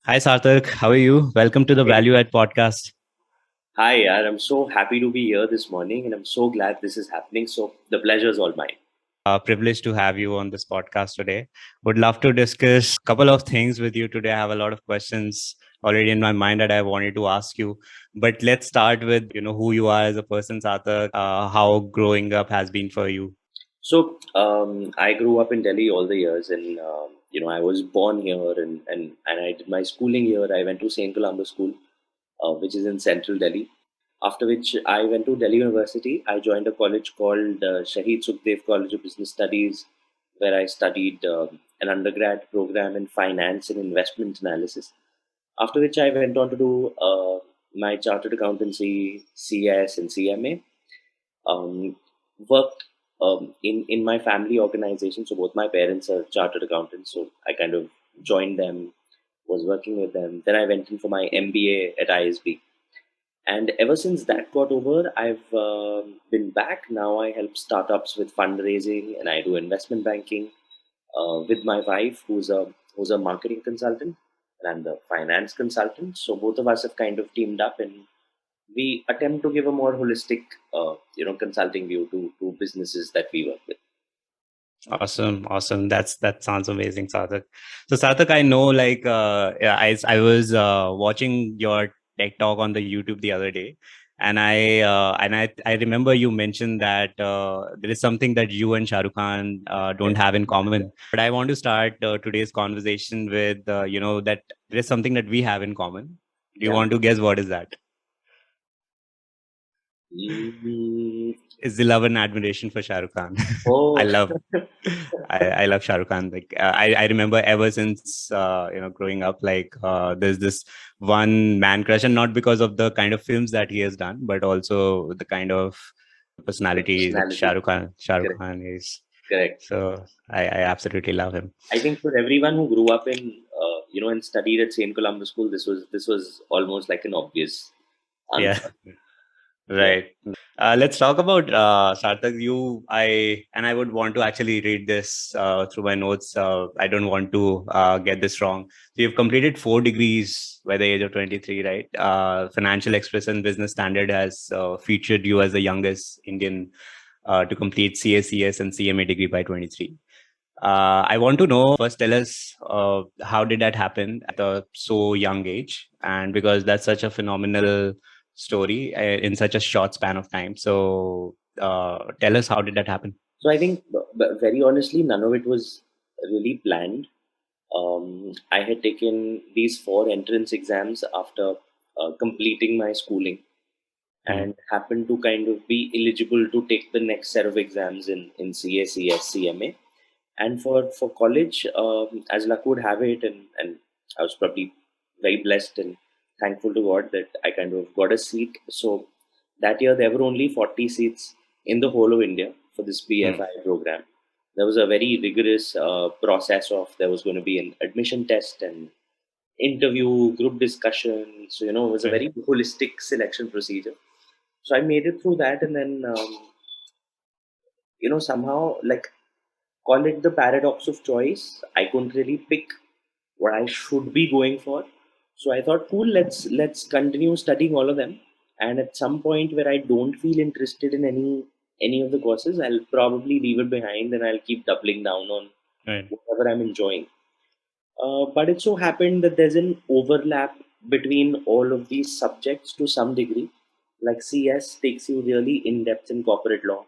Hi Sarthak, how are you? Welcome to the Hey. Value Add podcast. Hi, yaar. I'm so happy to be here this morning and I'm so glad this is happening. So the pleasure is all mine. Privileged to have you on this podcast today. Would love to discuss a couple of things with you today. I have a lot of questions already in my mind that I wanted to ask you. But let's start with who you are as a person, Sarthak. How growing up has been for you. So I grew up in Delhi all the years and, I was born here and I did my schooling here. I went to St. Columba School, which is in central Delhi. After which I went to Delhi University. I joined a college called Shahid Sukhdev College of Business Studies, where I studied an undergrad program in finance and investment analysis. After which I went on to do my chartered accountancy, CS, and CMA. Worked in my family organization. So both my parents are chartered accountants. So I kind of joined them, was working with them. Then I went in for my MBA at ISB. And ever since that got over, I've been back. Now I help startups with fundraising and I do investment banking with my wife, who's a marketing consultant, and I'm the finance consultant. So both of us have kind of teamed up, and we attempt to give a more holistic, consulting view to businesses that we work with. Awesome, awesome. That sounds amazing, Sarthak. So Sarthak, I know yeah, I was watching your tech talk on the YouTube the other day, and I remember you mentioned that there is something that you and Shah Rukh Khan don't have in common. But I want to start today's conversation with that there is something that we have in common. Do you Yeah. want to guess what is that? Mm, Is the love and admiration for Shah Rukh Khan. I oh, love I love Shah Rukh Khan. I remember ever since growing up, there's this one man crush, and not because of the kind of films that he has done, but also the kind of the personality that personality. Shah Rukh Correct. Khan is. Correct. So I absolutely love him. I think for everyone who grew up in, and studied at St. Columba School, this was almost like an obvious Yeah. answer. Yeah. Right. Let's talk about Sarthak. I would want to actually read this through my notes. I don't want to get this wrong. So you've completed 4 degrees by the age of 23, right? Financial Express and Business Standard has featured you as the youngest Indian to complete CACS and CMA degree by 23. I want to know first, tell us how did that happen at a so young age? And because that's such a phenomenal story in such a short span of time. So tell us how did that happen? So I think, but very honestly, none of it was really planned. I had taken these four entrance exams after completing my schooling Hmm. and happened to kind of be eligible to take the next set of exams in CACS, CMA. And for college, as luck would have it, and I was probably very blessed and thankful to God that I kind of got a seat. So that year there were only 40 seats in the whole of India for this Hmm. BFI program. There was a very rigorous process of there was going to be an admission test and interview, group discussion. So it was a Right. very holistic selection procedure. So I made it through that, and then somehow, like, call it the paradox of choice. I couldn't really pick what I should be going for. So I thought, cool, let's continue studying all of them. And at some point where I don't feel interested in any of the courses, I'll probably leave it behind and I'll keep doubling down on Right. whatever I'm enjoying. But it so happened that there's an overlap between all of these subjects to some degree. Like CS takes you really in depth in corporate law.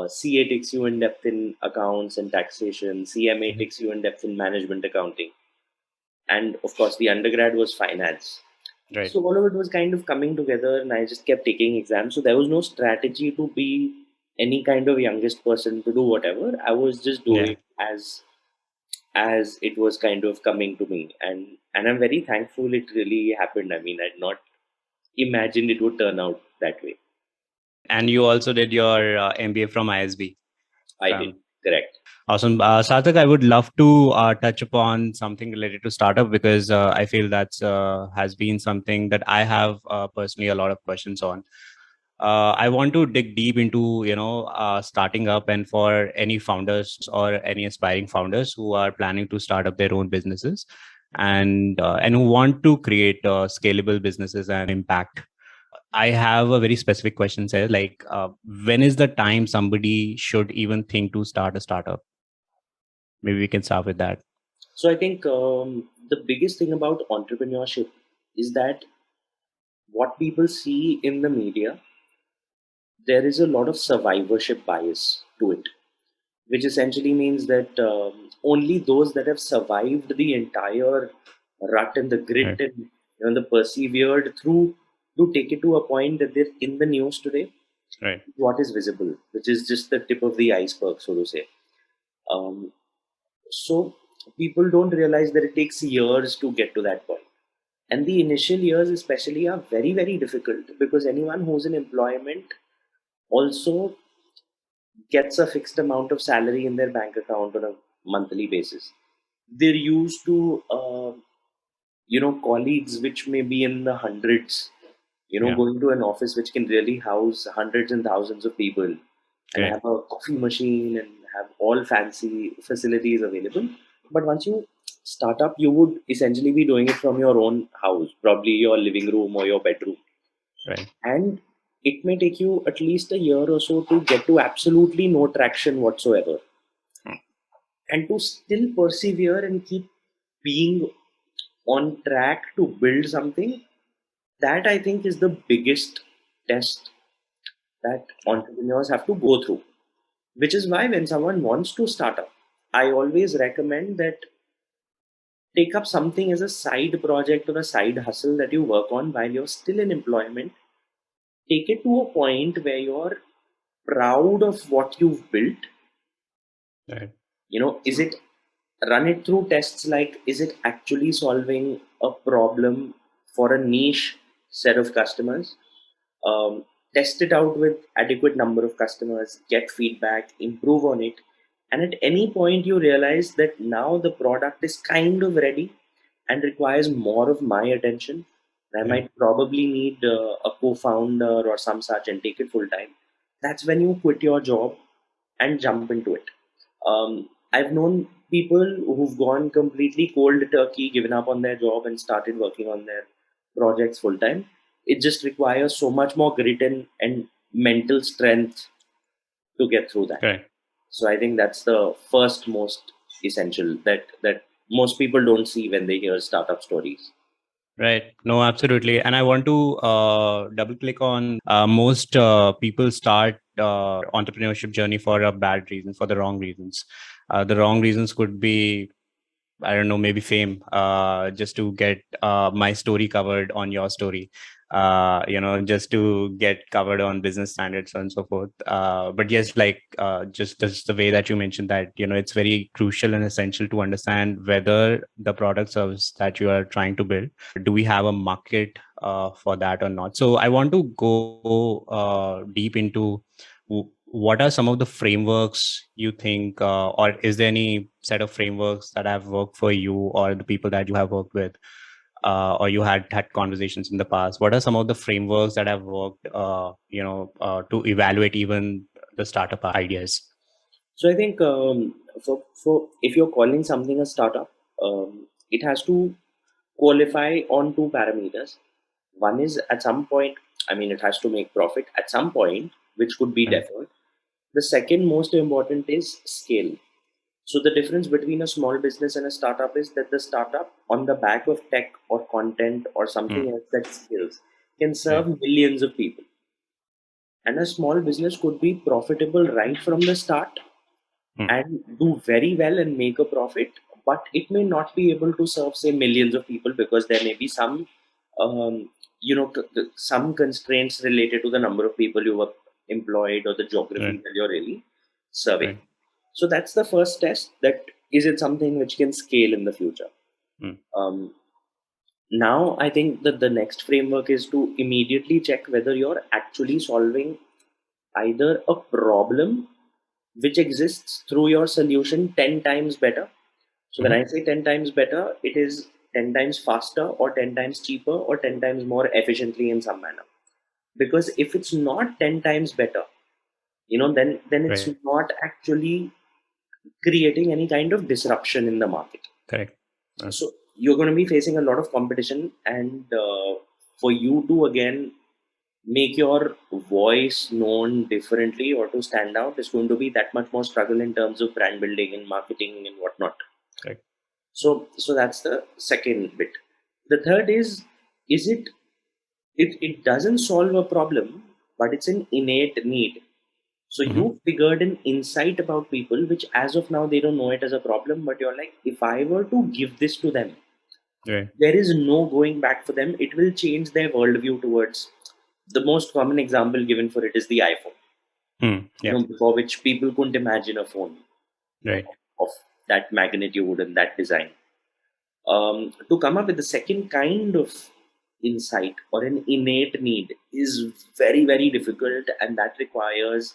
CA takes you in depth in accounts and taxation. CMA Mhm. takes you in depth in management accounting. And of course, the undergrad was finance. Right. So all of it was kind of coming together, and I just kept taking exams. So there was no strategy to be any kind of youngest person to do whatever. I was just Yeah. doing as it was kind of coming to me, and I'm very thankful it really happened. I mean, I'd not imagined it would turn out that way. And you also did your MBA from ISB. I did. From Correct. Awesome. Sarthak, I would love to touch upon something related to startup because I feel that's has been something that I have personally a lot of questions on. I want to dig deep into, starting up, and for any founders or any aspiring founders who are planning to start up their own businesses. and who want to create scalable businesses and impact. I have a very specific question, sir. Like, when is the time somebody should even think to start a startup? Maybe we can start with that. So I think the biggest thing about entrepreneurship is that what people see in the media, there is a lot of survivorship bias to it, which essentially means that only those that have survived the entire rut and the grit Right. and the persevered through to take it to a point that they're in the news today, Right. what is visible, which is just the tip of the iceberg, so to say. Um, so people don't realize that it takes years to get to that point. And the initial years, especially, are very, very difficult because anyone who's in employment also gets a fixed amount of salary in their bank account on a monthly basis. They're used to, colleagues which may be in the hundreds, Yeah. going to an office which can really house hundreds and thousands of people and Great. have a coffee machine and have all fancy facilities available. But once you start up, you would essentially be doing it from your own house, probably your living room or your bedroom. Right. And it may take you at least a year or so to get to absolutely no traction whatsoever. And to still persevere and keep being on track to build something, that I think is the biggest test that entrepreneurs have to go through. Which is why when someone wants to start up, I always recommend that take up something as a side project or a side hustle that you work on while you're still in employment. Take it to a point where you're proud of what you've built. Right. Is it, run it through tests like, is it actually solving a problem for a niche set of customers? Test it out with adequate number of customers, get feedback, improve on it, and at any point you realize that now the product is kind of ready and requires more of my attention. I Right. might probably need a co-founder or some such and take it full time. That's when you quit your job and jump into it. I've known people who've gone completely cold turkey, given up on their job, and started working on their projects full time. It just requires so much more grit and mental strength to get through that. Correct. So I think that's the first most essential that most people don't see when they hear startup stories. Right. No, absolutely. And I want to double click on most people start entrepreneurship journey for a bad reason, for the wrong reasons. The wrong reasons could be, I don't know, maybe fame, just to get my story covered on your story, just to get covered on business standards and so forth. But yes, like just the way that you mentioned that, it's very crucial and essential to understand whether the product service that you are trying to build, do we have a market for that or not? So I want to go deep into what are some of the frameworks you think, or is there any set of frameworks that have worked for you or the people that you have worked with, or you had conversations in the past? What are some of the frameworks that have worked, to evaluate even the startup ideas? So I think for if you're calling something a startup, it has to qualify on two parameters. One is at some point, I mean, it has to make profit at some point, which could be Right. deferred. The second most important is scale. So the difference between a small business and a startup is that the startup, on the back of tech or content or something Mm. else that scales, can Right. serve millions of people. And a small business could be profitable right from the start Mm. and do very well and make a profit, but it may not be able to serve, say, millions of people because there may be some, some constraints related to the number of people you have employed or the geography Right. that you're really serving. Right. So that's the first test. That is it something which can scale in the future. Mm. Um, Now, I think that the next framework is to immediately check whether you're actually solving either a problem which exists through your solution 10 times better. So when Mhm. I say 10 times better, it is 10 times faster or 10 times cheaper or 10 times more efficiently in some manner. Because if it's not 10 times better, then it's Right. not actually creating any kind of disruption in the market. Correct. So you're going to be facing a lot of competition, and for you to again make your voice known differently or to stand out is going to be that much more struggle in terms of brand building and marketing and whatnot. Correct. So that's the second bit. The third is it doesn't solve a problem, but it's an innate need. So Mm-hmm. you figured an insight about people, which as of now they don't know it as a problem, but you're like, if I were to give this to them, Right. there is no going back for them. It will change their worldview towards. The most common example given for it is the iPhone. Yeah. Before which people couldn't imagine a phone Right. of that magnitude and that design. To come up with the second kind of insight or an innate need is very, very difficult, and that requires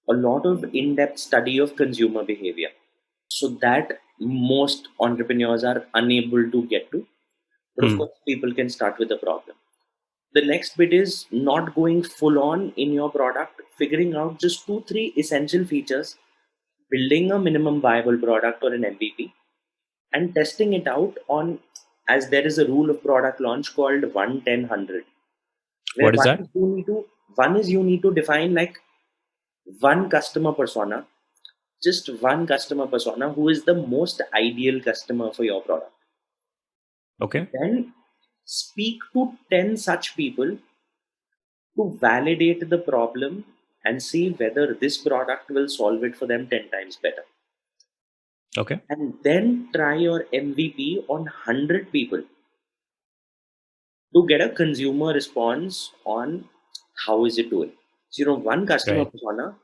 a lot of in-depth study of consumer behavior. So that most entrepreneurs are unable to get to. But of Hmm. course, people can start with the problem. The next bit is not going full on in your product, figuring out just two, three essential features, building a minimum viable product or an MVP, and testing it out on, as there is a rule of product launch called 1-10-100, where What is that? one is you need to define like one customer persona, just one customer persona who is the most ideal customer for your product. Okay. Then speak to 10 such people to validate the problem and see whether this product will solve it for them 10 times better. Okay. And then try your MVP on 100 people to get a consumer response on how is it doing. So, one customer Right. persona,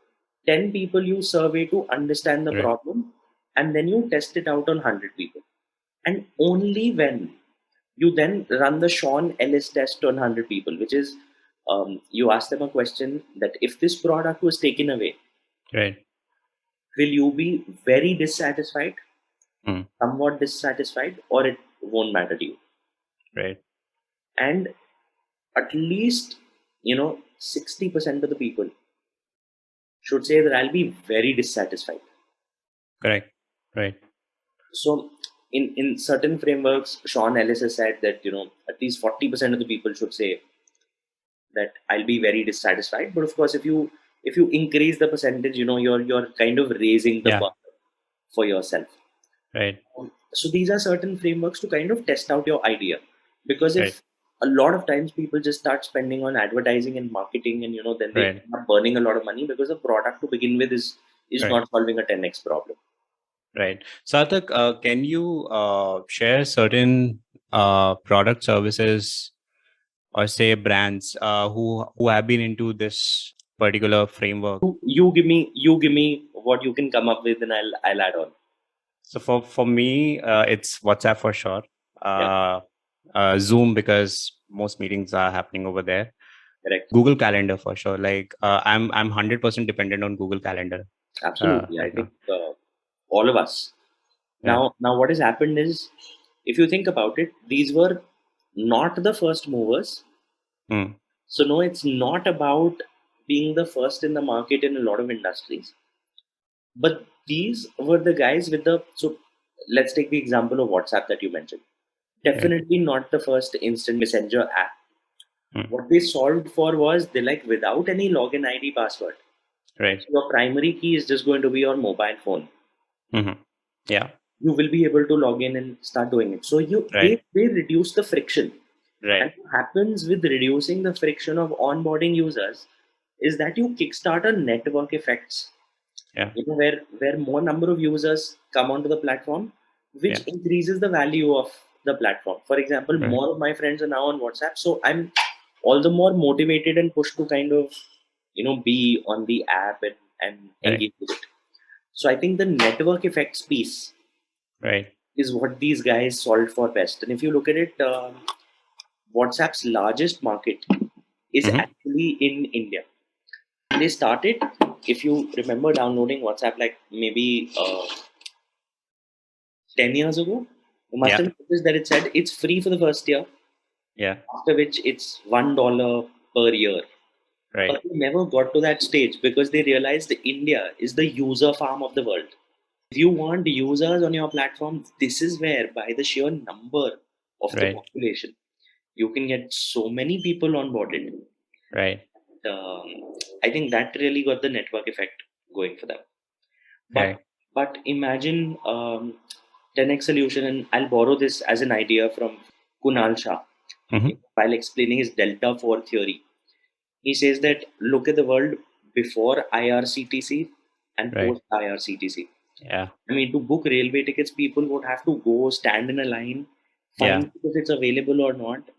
10 people you survey to understand the Right. problem, and then you test it out on 100 people. And only when you then run the Sean Ellis test on 100 people, which is you ask them a question that if this product was taken away, Right. will you be very dissatisfied, Hmm. somewhat dissatisfied, or it won't matter to you? Right. And at least 60% of the people should say that I'll be very dissatisfied. Correct. Right. So in certain frameworks, Sean Ellis has said that at least 40% of the people should say that I'll be very dissatisfied. But of course, if you increase the percentage, you're kind of raising the Yeah. bar for yourself. Right. So these are certain frameworks to kind of test out your idea, because Right. if a lot of times people just start spending on advertising and marketing, and then they Right. end up burning a lot of money because the product to begin with is Right. not solving a 10x problem. Right. Sarthak, can you share certain product services or say brands who have been into this particular framework? You give me what you can come up with, and I'll add on. So for me, it's WhatsApp for sure. Yeah, Zoom because most meetings are happening over there. correct. Google Calendar for sure. Like I'm 100% dependent on Google Calendar Absolutely. I right think now. all of us. Yeah. Now what has happened is, if you think about it, these were not the first movers. Mm. So no, it's not about being the first in the market in a lot of industries. But these were the guys with the. So let's take the example of WhatsApp that you mentioned. Right. Definitely not the first instant messenger app. Mm. What they solved for was, they like, without any login ID password. Right. So your primary key is just going to be your mobile phone. Hmm. Yeah. You will be able to log in and start doing it. So Right. they reduce the friction. Right. And what happens with reducing the friction of onboarding users is that you kickstart a network effects, Yeah. where more number of users come onto the platform, which Yeah. increases the value of the platform. For example, Right. more of my friends are now on WhatsApp, so I'm all the more motivated and pushed to kind of be on the app and Right. engage with it. So I think the network effects piece Right. is what these guys solved for best. And if you look at it, WhatsApp's largest market is Hmm. actually in India. They started, if you remember, downloading WhatsApp like maybe 10 years ago. You must Yeah. have noticed that it said it's free for the first year, Yeah. after which it's $1 per year. Right. But they never got to that stage because they realized that India is the user farm of the world. If you want users on your platform, this is where, by the sheer number of the Right. population, you can get so many people onboarded. Right. I think that really got the network effect going for them. But Right. but imagine 10x solution, and I'll borrow this as an idea from Kunal Shah Mhm. while explaining his Delta 4 theory. He says that look at the world before IRCTC and Right. post IRCTC. Yeah. I mean, to book railway tickets, people would have to go stand in a line, Yeah. find if it's available or not,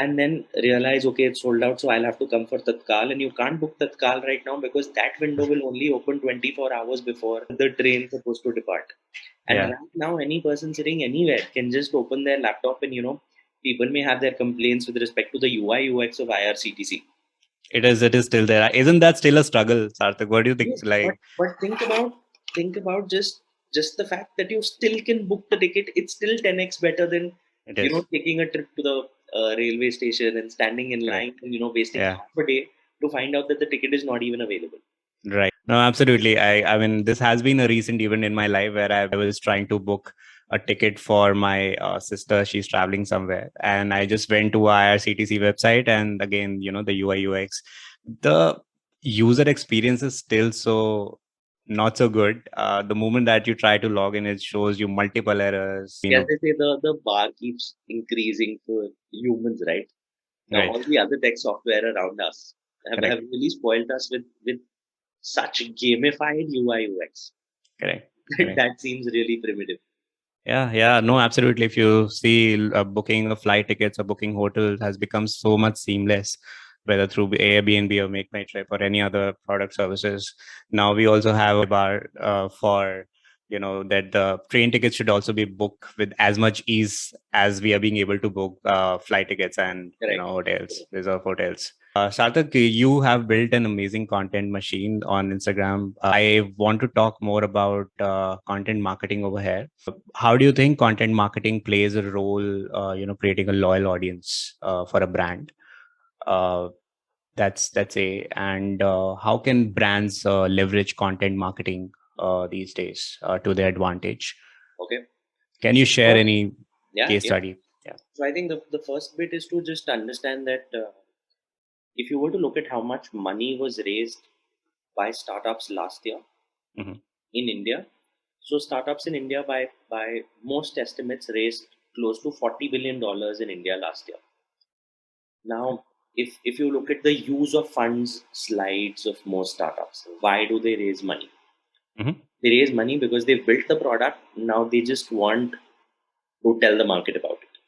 and then realize, okay, it's sold out, so I'll have to come for Tatkal. And you can't book Tatkal right now because that window will only open 24 hours before the train is supposed to depart. And Yeah. right now, any person sitting anywhere can just open their laptop and, people may have their complaints with respect to the UI UX of IRCTC. It is. It is still there. Isn't that still a struggle, Sarthak? What do you think? Yes, but Like, think about just the fact that you still can book the ticket. It's still 10x better than it is taking a trip to the railway station and standing in line correct. and wasting Yeah. half a day to find out that the ticket is not even available. Right. No, absolutely. I mean, this has been a recent event in my life where I was trying to book a ticket for my sister. She's traveling somewhere, and I just went to IRCTC website, and again, the UI UX, the user experience is still so not so good. The moment that you try to log in, it shows you multiple errors. As they say, the bar keeps increasing for humans, right? Now Right. all the other tech software around us have Correct. really spoiled us with such gamified UI UX. Correct. Correct. That seems really primitive. Yeah, yeah, no, absolutely. If you see booking of flight tickets or booking hotels has become so much seamless, whether through Airbnb or Make My Trip or any other product services. Now we also have a bar for that the train tickets should also be booked with as much ease as we are being able to book flight tickets and Correct. hotels, reserve hotels. Sarthak, you have built an amazing content machine on Instagram. I want to talk more about content marketing over here. How do you think content marketing plays a role, creating a loyal audience for a brand? Uh, that's a and how can brands leverage content marketing these days to their advantage? Okay. Can you So share first, any yeah, case yeah. study? Yeah. So I think the first bit is to just understand that if you were to look at how much money was raised by startups last year Hmm. in India, so startups in India by most estimates raised close to $40 billion in India last year. Now, if you look at the use of funds slides of most startups, why do they raise money? Hmm. They raise money because they've built the product. Now they just want to tell the market about it,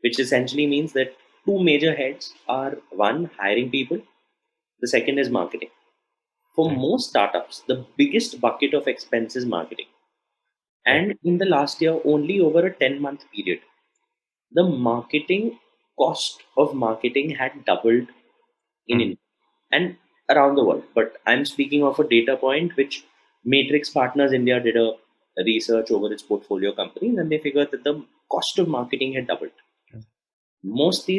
which essentially means that two major heads are one, hiring people, the second is marketing. For Right. most startups, the biggest bucket of expense is marketing. Right. And in the last year, only over a 10-month period, the marketing cost of marketing had doubled in Mhm. India and around the world. But I'm speaking of a data point which Matrix Partners India did a research over its portfolio companies, and they figured that the cost of marketing had doubled. Most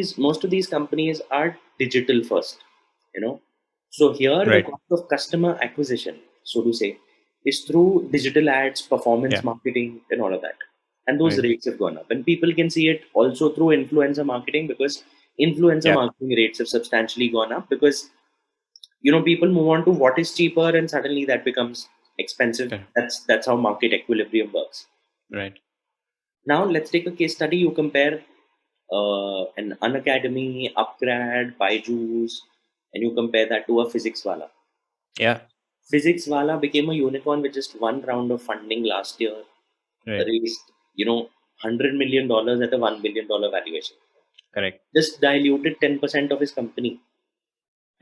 of these companies are digital first, you know. So here the Right. cost of customer acquisition, so to say, is through digital ads, performance Yeah. marketing, and all of that. And those Right. rates have gone up. And people can see it also through influencer marketing because influencer Yeah. marketing rates have substantially gone up because people move on to what is cheaper and suddenly that becomes expensive. Yeah. That's how market equilibrium works. Right. Now let's take a case study. You compare an Unacademy, Upgrad, Byju's, and you compare that to a physics wala. Yeah. Physics wala became a unicorn with just one round of funding last year, Right. raised $100 million at a $1 billion valuation. Correct. Just diluted 10% of his company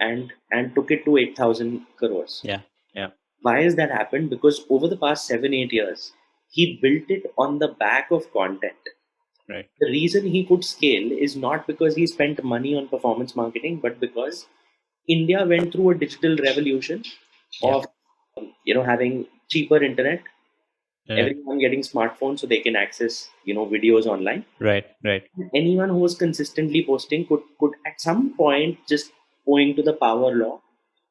and took it to 8,000 crores. Yeah. Yeah. Why has that happened? Because over the past 7-8 years, he built it on the back of content. Right. The reason he could scale is not because he spent money on performance marketing, but because India went through a digital revolution Yeah. of having cheaper internet, Right. everyone getting smartphones so they can access videos online. Right. Right. Anyone who was consistently posting could at some point, just owing to the power law,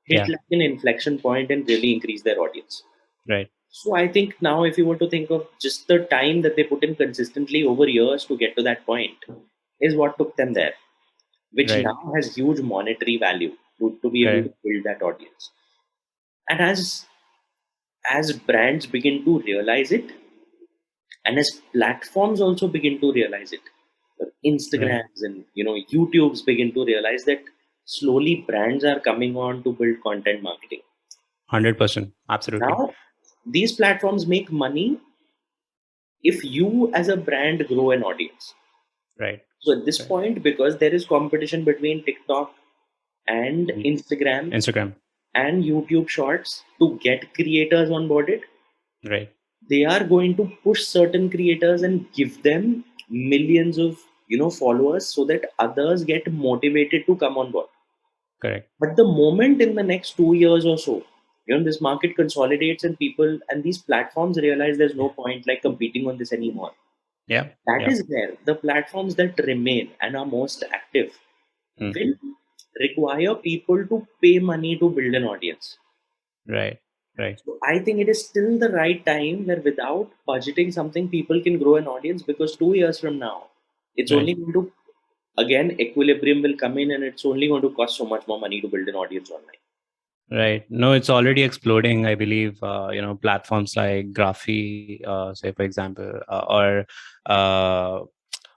hit Yeah. like an inflection point and really increase their audience. Right. So I think now, if you were to think of just the time that they put in consistently over years to get to that point, is what took them there, which Right. now has huge monetary value to be able to Correct. build that audience. And as brands begin to realize it, and as platforms also begin to realize it, Right. Instagrams and YouTubes begin to realize that slowly brands are coming on to build content marketing. 100%. Absolutely. Now these platforms make money if you as a brand grow an audience. Right. So at this Right. point, because there is competition between TikTok and Mm. Instagram Instagram. and YouTube Shorts to get creators onboarded, Right. they are going to push certain creators and give them millions of followers so that others get motivated to come on board. Correct. But the moment in the next 2 years or so, this market consolidates and people and these platforms realize there's no point like competing on this anymore. Yeah. That Yeah. is where the platforms that remain and are most active Mm. will require people to pay money to build an audience. Right. Right. So I think it is still the right time where without budgeting something, people can grow an audience, because 2 years from now, it's Right. only going to, again, equilibrium will come in and it's only going to cost so much more money to build an audience online. Right. No, it's already exploding. I believe, platforms like Graphy, say for example, or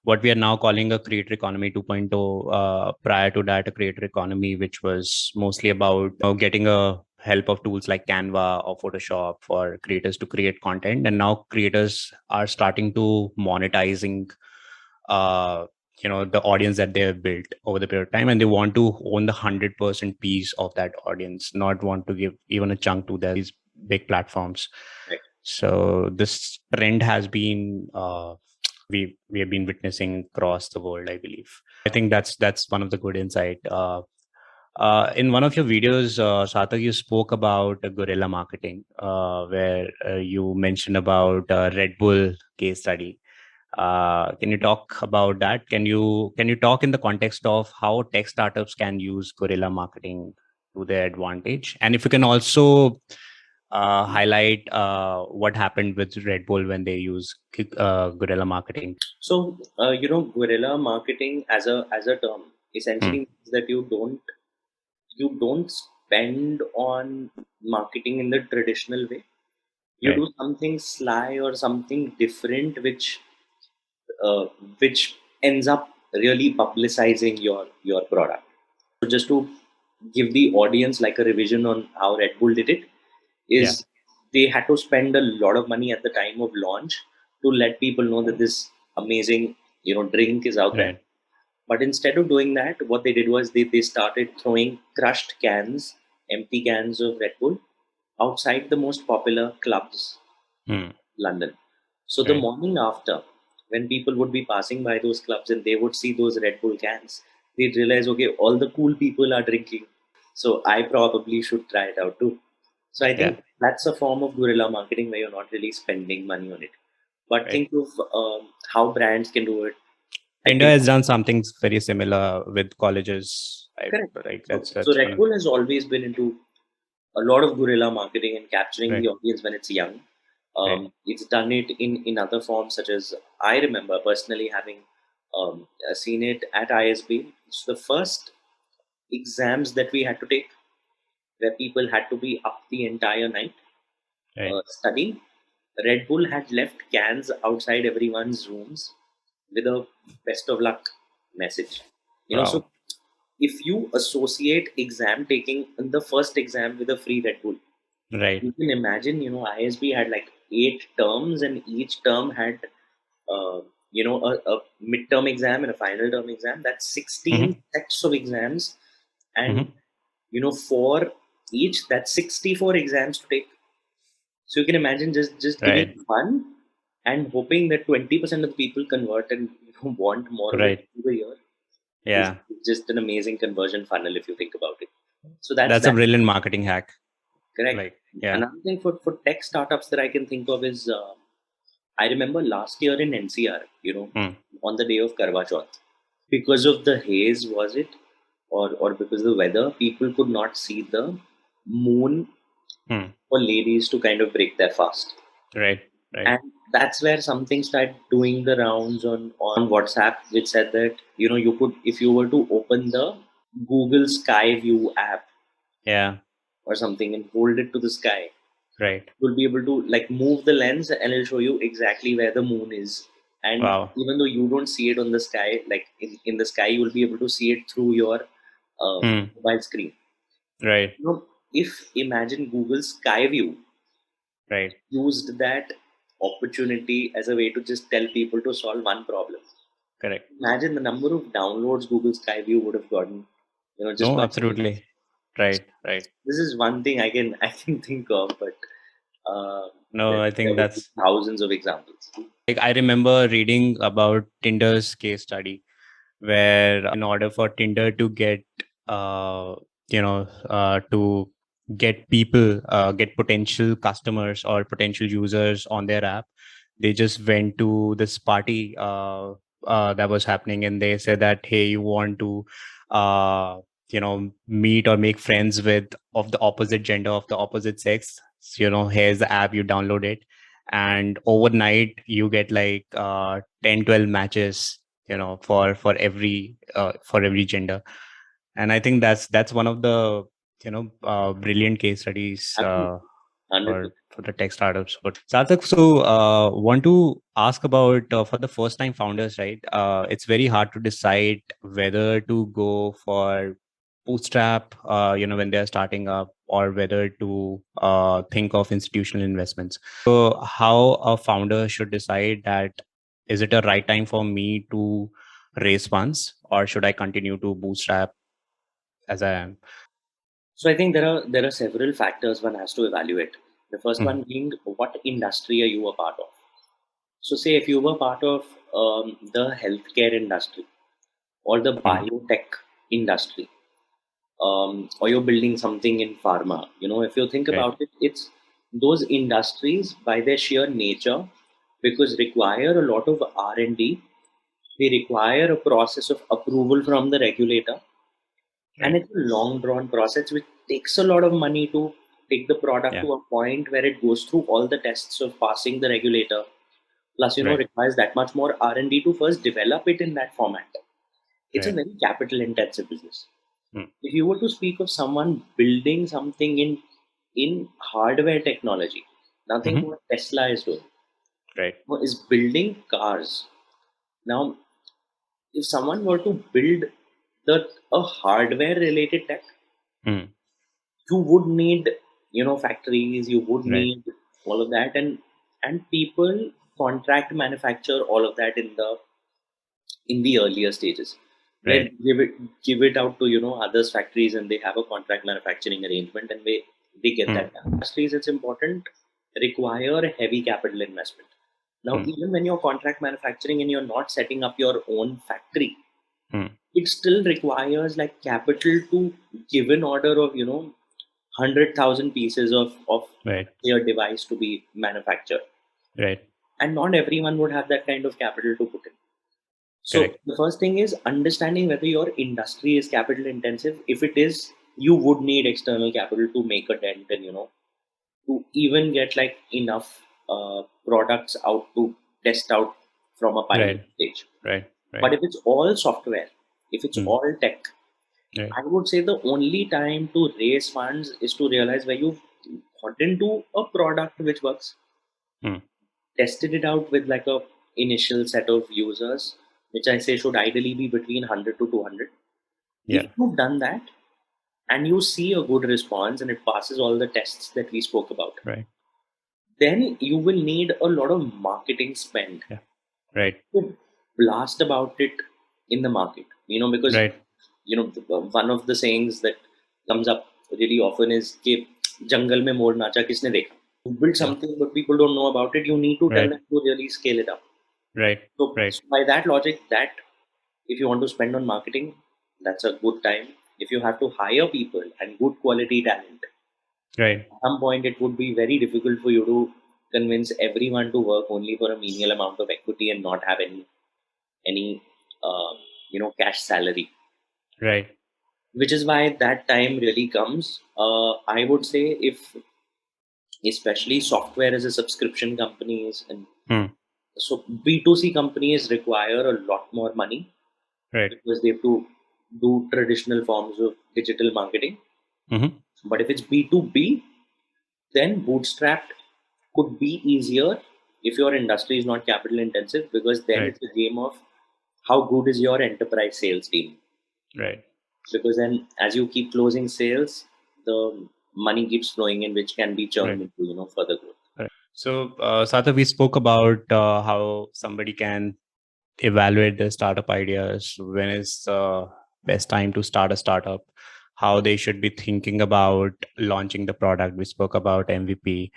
what we are now calling a creator economy 2.0. Prior to that, a creator economy, which was mostly about getting a help of tools like Canva or Photoshop for creators to create content. And now creators are starting to monetizing uh, the audience that they have built over the period of time, and they want to own the 100% piece of that audience, not want to give even a chunk to these big platforms. Right. So this trend has been we have been witnessing across the world, I believe. I think that's one of the good insight. In one of your videos, Sarthak, you spoke about guerrilla marketing, where you mentioned about Red Bull case study. Can you talk about that? Can you talk in the context of how tech startups can use guerrilla marketing to their advantage? And if you can also highlight what happened with Red Bull when they use guerrilla marketing. So, guerrilla marketing as a term essentially Hmm. means that you don't spend on marketing in the traditional way. You Right. do something sly or something different, uh, which ends up really publicizing your product. So just to give the audience like a revision on how Red Bull did it, Yeah. is they had to spend a lot of money at the time of launch to let people know that this amazing drink is out there. Right. But instead of doing that, what they did was they started throwing crushed cans, empty cans of Red Bull outside the most popular clubs, Hmm. London. So the Right. morning after, when people would be passing by those clubs and they would see those Red Bull cans, they'd realize, okay, all the cool people are drinking, so I probably should try it out too. So I Yeah. think that's a form of guerrilla marketing where you're not really spending money on it. But Right. think of how brands can do it. I India think has done something very similar with colleges. correct. Like So, that's so one Red of Bull has always been into a lot of guerrilla marketing and capturing the right. audience when it's young. Right. It's done it in other forms, such as I remember personally having seen it at ISB. So the first exams that we had to take, where people had to be up the entire night Right. studying, Red Bull had left cans outside everyone's rooms with a best of luck message. So Wow. if you associate exam taking in the first exam with a free Red Bull, Right. you can imagine, ISB had like 8 terms, and each term had, a midterm exam and a final term exam. That's 16 Mm-hmm. sets of exams. And, Mm-hmm. for each, that's 64 exams to take. So you can imagine just giving Right. one and hoping that 20% of the people convert and want more of it Right. through the year is Yeah. just an amazing conversion funnel if you think about it. So that's That's a that. brilliant marketing hack. Correct. Like, yeah. Another thing for tech startups that I can think of is, I remember last year in NCR, Hmm. on the day of Karwa Chauth, because of the haze, was it? Or because of the weather, people could not see the moon for ladies to kind of break their fast. Right. Right. And that's where something started doing the rounds on WhatsApp, which said that, you could, if you were to open the Google Sky View app Yeah. or something and hold it to the sky, Right. you'll be able to like move the lens and it'll show you exactly where the moon is. And Wow. even though you don't see it on the sky, like in the sky, you will be able to see it through your mobile screen. Right. If imagine Google Sky View Right. used that opportunity as a way to just tell people to solve one problem. Correct. Imagine the number of downloads Google Sky View would have gotten, just No, by saying that. absolutely. Right. Right. This is one thing I can think of, but No, I there think would be that's thousands of examples. like I remember reading about Tinder's case study where in order for Tinder to get to get people get potential customers or potential users on their app, they just went to this party that was happening, and they said that, hey, you want to uh, meet or make friends with of the opposite gender, of the opposite sex. So, here's the app, you download it, and overnight you get like 10 12 matches, for every gender. And I think that's one of the brilliant case studies Absolutely, 100%. for the tech startups. But Sarthak, so want to ask about for the first time founders, right? It's very hard to decide whether to go for bootstrap, when they're starting up, or whether to think of institutional investments. So how a founder should decide that, is it a right time for me to raise funds, or should I continue to bootstrap as I am? So I think there are several factors one has to evaluate. The first Mhm. one being, what industry are you a part of? So say if you were part of the healthcare industry or the Mhm. biotech industry, or you're building something in pharma, if you think Right. about it, it's those industries by their sheer nature, because require a lot of R&D, they require a process of approval from the regulator, and Right. it's a long drawn process which takes a lot of money to take the product Yeah. to a point where it goes through all the tests of passing the regulator, plus Right. requires that much more R&D to first develop it in that format. It's a Right. very capital intensive business. Mm. If you were to speak of someone building something in hardware technology, nothing Mhm. what Tesla is doing, Right. is building cars. Now, if someone were to build the a hardware related tech, Mm. you would need factories, you would Right. need all of that, and people contract manufacture all of that in the earlier stages, where Right. give it out to others factories, and they have a contract manufacturing arrangement, and they get Mm. that done. Industries, it's important, require heavy capital investment. Now, Mm. even when you're contract manufacturing and you're not setting up your own factory, Mm. it still requires like capital to give an order of 100,000 pieces of Right. your device to be manufactured, Right. and not everyone would have that kind of capital to put in. So Correct. the first thing is understanding whether your industry is capital intensive. If it is, you would need external capital to make a dent, and to even get like enough products out to test out from a pilot Right. stage. Right. But Right. if it's all software, if it's Mm. all tech, Right. I would say the only time to raise funds is to realize where you've got into a product which works, Mm. tested it out with like a initial set of users, which I say should ideally be between 100 to 200. If Yeah. you've done that and you see a good response and it passes all the tests that we spoke about, Right. then you will need a lot of marketing spend Yeah. Right. to blast about it in the market. Because Right. one of the sayings that comes up really often is कि जंगल में मोर नाचा किसने देखा. You build Yeah. something but people don't know about it, you need to tell Right. them to really scale it up. Right. Right. So by that logic, that if you want to spend on marketing, that's a good time. If you have to hire people and good quality talent, Right. at some point it would be very difficult for you to convince everyone to work only for a menial amount of equity and not have any cash salary. Right. Which is why that time really comes. I would say, if especially software as a subscription companies. And Hmm. so B2C companies require a lot more money Right. because they have to do traditional forms of digital marketing. Mm-hmm. But if it's B2B, then bootstrapped could be easier if your industry is not capital intensive, because then Right. it's a game of how good is your enterprise sales team. Right. Because then as you keep closing sales, the money keeps flowing in, which can be churned Right. into further growth. Right. So, Sarthak, we spoke about how somebody can evaluate their startup ideas, when is the best time to start a startup, how they should be thinking about launching the product. We spoke about MVP.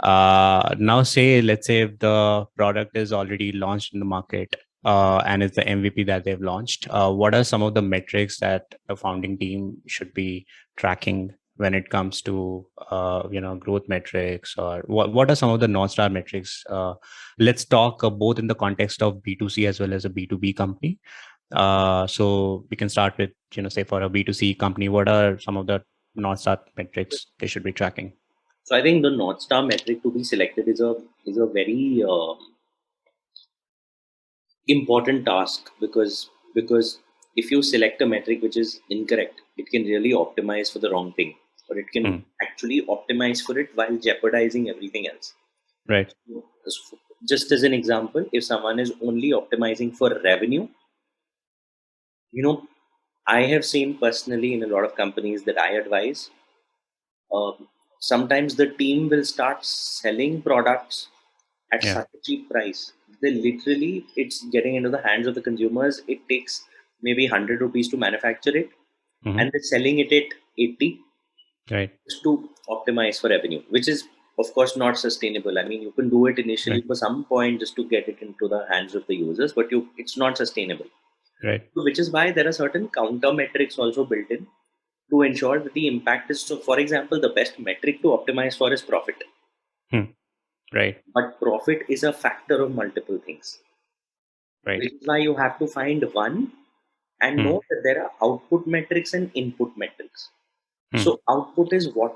Now, let's say if the product is already launched in the market, and it's the MVP that they've launched, what are some of the metrics that the founding team should be tracking when it comes to growth metrics, or what are some of the North Star metrics? Let's talk both in the context of B2C as well as a B2B company. So we can start with, say for a B2C company, what are some of the North Star metrics they should be tracking? So I think the North Star metric to be selected is a very important task, because if you select a metric which is incorrect, it can really optimize for the wrong thing, or it can Hmm. actually optimize for it while jeopardizing everything else. Right. Just as an example, if someone is only optimizing for revenue, you know, I have seen personally in a lot of companies that I advise, sometimes the team will start selling products at Yeah. such a cheap price. They literally, it's getting into the hands of the consumers. It takes maybe 100 rupees to manufacture it, Hmm. and they're selling it at 80 Right. just to optimize for revenue, which is, of course, not sustainable. I mean, you can do it initially Right. for some point just to get it into the hands of the users, but it's not sustainable. Right. Which is why there are certain counter metrics also built in to ensure that the impact is. So, for example, the best metric to optimize for is profit, Hmm. Right. but profit is a factor of multiple things, Right. which is why you have to find one and Hmm. know that there are output metrics and input metrics. Hmm. So, output is what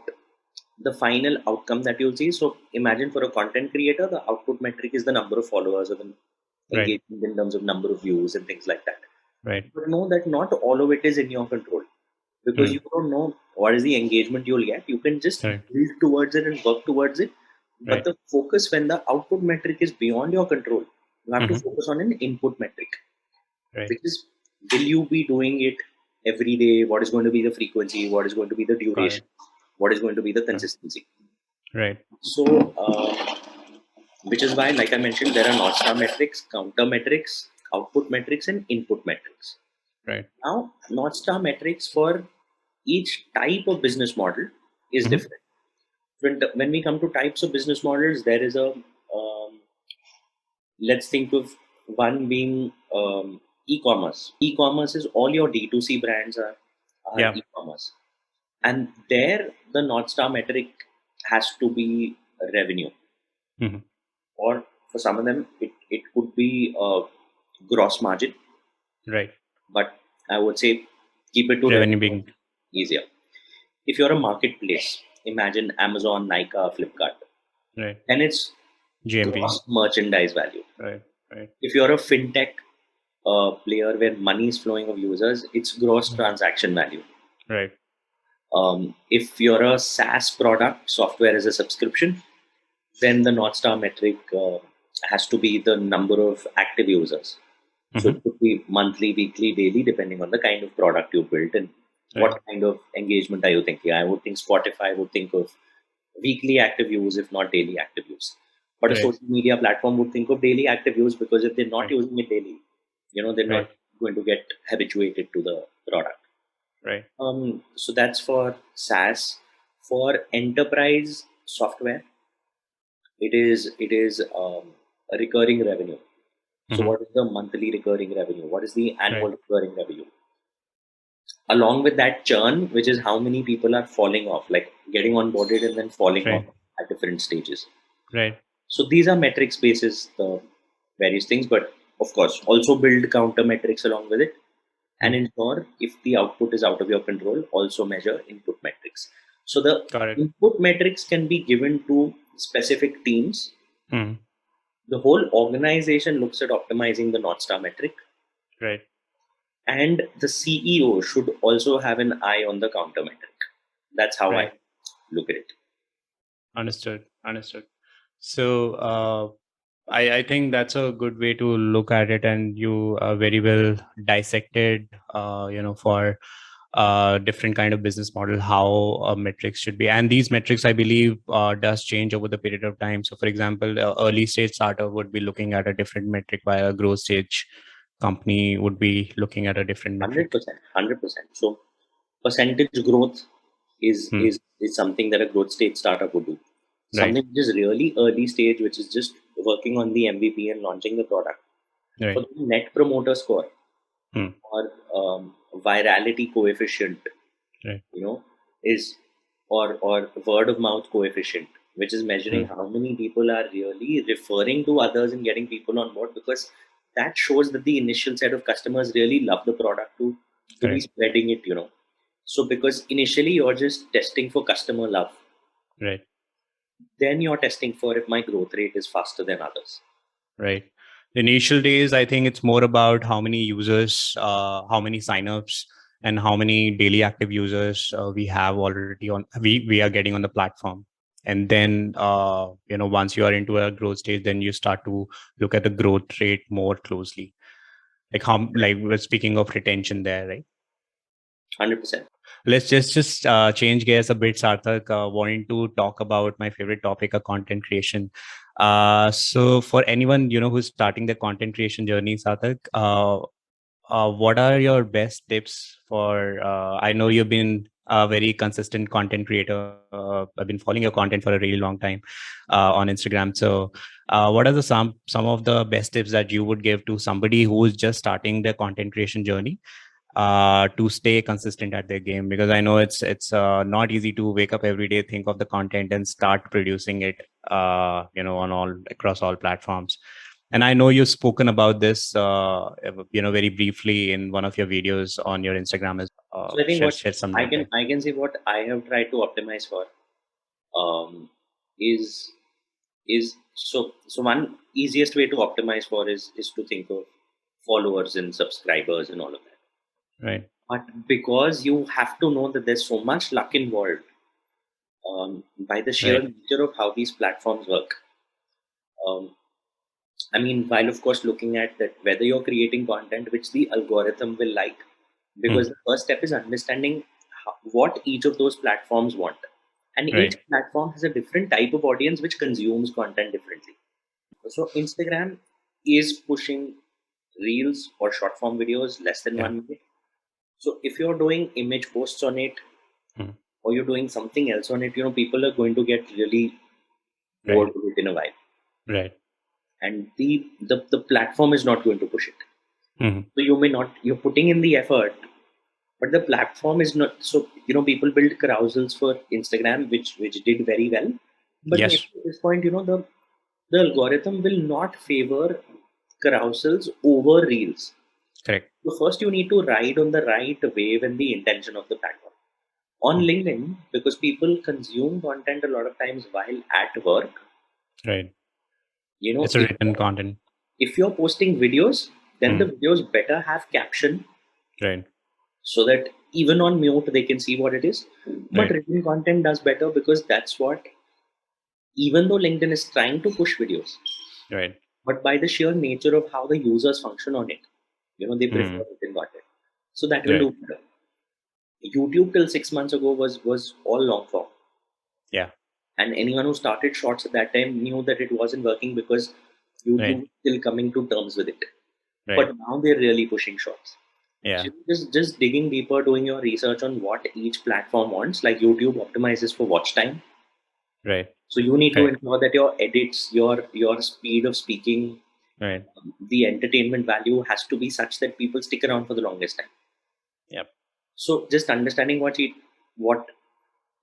the final outcome that you'll see. So, imagine for a content creator, the output metric is the number of followers or the Right. engagement in terms of number of views and things like that. Right. But know that not all of it is in your control, because Hmm. you don't know what is the engagement you'll get. You can just Right. build towards it and work towards it. But Right. the focus, when the output metric is beyond your control, you have to Hmm. focus on an input metric, Right. which is, will you be doing it every day? What is going to be the frequency? What is going to be the Got it. duration? What is going to be the Right. consistency? Right. So, which is why, like I mentioned, there are North Star metrics, counter metrics, output metrics, and input metrics. Right. Now, North Star metrics for each type of business model is Hmm. different. When we come to types of business models, there is a, let's think of one being e-commerce. E-commerce is all your D2C brands are Yeah. e-commerce. And there, the North Star metric has to be revenue. Hmm. Or for some of them, it could be gross margin. Right. But I would say keep it to Revenue revenue being easier. If you're a marketplace, imagine Amazon, Nike, Flipkart, right. then it's GMV. gross merchandise value. Right. Right. If you're a fintech player where money is flowing of users, it's gross Hmm. transaction value. Right. If you're a SaaS product, software as a subscription, then the North Star metric has to be the number of active users. So Hmm. it could be monthly, weekly, daily, depending on the kind of product you built and Right. what kind of engagement are you thinking. I would think Spotify would think of weekly active use, if not daily active use. But a Right. social media platform would think of daily active use, because if they're not Right. using it daily, they're not Right. going to get habituated to the product. Right. So that's for SaaS. For enterprise software, it is a recurring revenue. So Hmm. what is the monthly recurring revenue? What is the annual Right. recurring revenue? Along with that churn, which is how many people are falling off, like getting onboarded and then falling off Right. at different stages. Right. So these are metrics basis the various things, but of course also build counter metrics along with it, and Hmm. ensure if the output is out of your control, also measure input metrics. So the Got it. input metrics can be given to specific teams. Hmm. The whole organization looks at optimizing the North Star metric, Right. and the CEO should also have an eye on the counter metric. That's how I Right. look at it. Understood. Understood. So, I think that's a good way to look at it, and you very well dissected, for different kind of business model, how metrics should be. And these metrics, I believe, does change over the period of time. So, for example, early stage startup would be looking at a different metric, while a growth stage company would be looking at a different metric. 100%, 100%. So percentage growth is Hmm. is is something that a growth stage startup would do. Right. Something which is really early stage, which is just working on the MVP and launching the product. For Right. the net promoter score Hmm. or virality coefficient, Right. you know, is or word of mouth coefficient, which is Hmm. measuring how many people are really referring to others and getting people on board, because that shows that the initial set of customers really love the product to be Correct. spreading it, So because initially you're just testing for customer love, Right. then you're testing for if my growth rate is faster than others. Right. The initial days, I think it's more about how many users, how many signups, and how many daily active users we have already we are getting on the platform. And then once you are into a growth stage, then you start to look at the growth rate more closely. Like how, like we're speaking of retention there, right? 100%. Let's just change gears a bit, Sarthak. Wanting to talk about my favorite topic, content creation. So for anyone who's starting the content creation journey, Sarthak, what are your best tips for? I know you've been a very consistent content creator. I've been following your content for a really long time on Instagram. So, what are the some of the best tips that you would give to somebody who is just starting their content creation journey? To stay consistent at their game, because I know it's not easy to wake up every day, think of the content, and start producing it on all across all platforms. And I know you've spoken about this very briefly in one of your videos on your Instagram as So I think what shed some I light can there. I can say what I have tried to optimize for um, is so one easiest way to optimize for is to think of followers and subscribers and all of that. Right. But because you have to know that there's so much luck involved, by the sheer Right. nature of how these platforms work. Um, I mean, while of course looking at that whether you're creating content which the algorithm will like, because Hmm. the first step is understanding what each of those platforms want, and each Right. platform has a different type of audience which consumes content differently. So Instagram is pushing reels or short form videos less than Yeah. 1 minute. So if you're doing image posts on it Hmm. or you're doing something else on it, people are going to get really bored Right. with it in a while, Right. and the platform is not going to push it. Hmm. So you may not you're putting in the effort, but the platform is not. So people build carousels for Instagram, which did very well, but maybe Yes. at this point, the algorithm will not favor carousels over reels. Correct. So first you need to ride on the right wave and the intention of the platform. On Hmm. LinkedIn, because people consume content a lot of times while at work, Right. you know, It's a if, written content. if you're posting videos, then the Hmm. videos better have caption Right. so that even on mute they can see what it is. But Right. written content does better because that's what, even though LinkedIn is trying to push videos, Right. but by the sheer nature of how the users function on it, they prefer Hmm. written content. So that will Right. do better. YouTube till 6 months ago was all long form, Yeah. and anyone who started shorts at that time knew that it wasn't working because YouTube Right. was still coming to terms with it. Right. But now they're really pushing shorts. Yeah. So just digging deeper, doing your research on what each platform wants. Like YouTube optimizes for watch time, Right. so you need to Correct. ensure that your edits, your speed of speaking, Right. the entertainment value has to be such that people stick around for the longest time. Yep. So just understanding what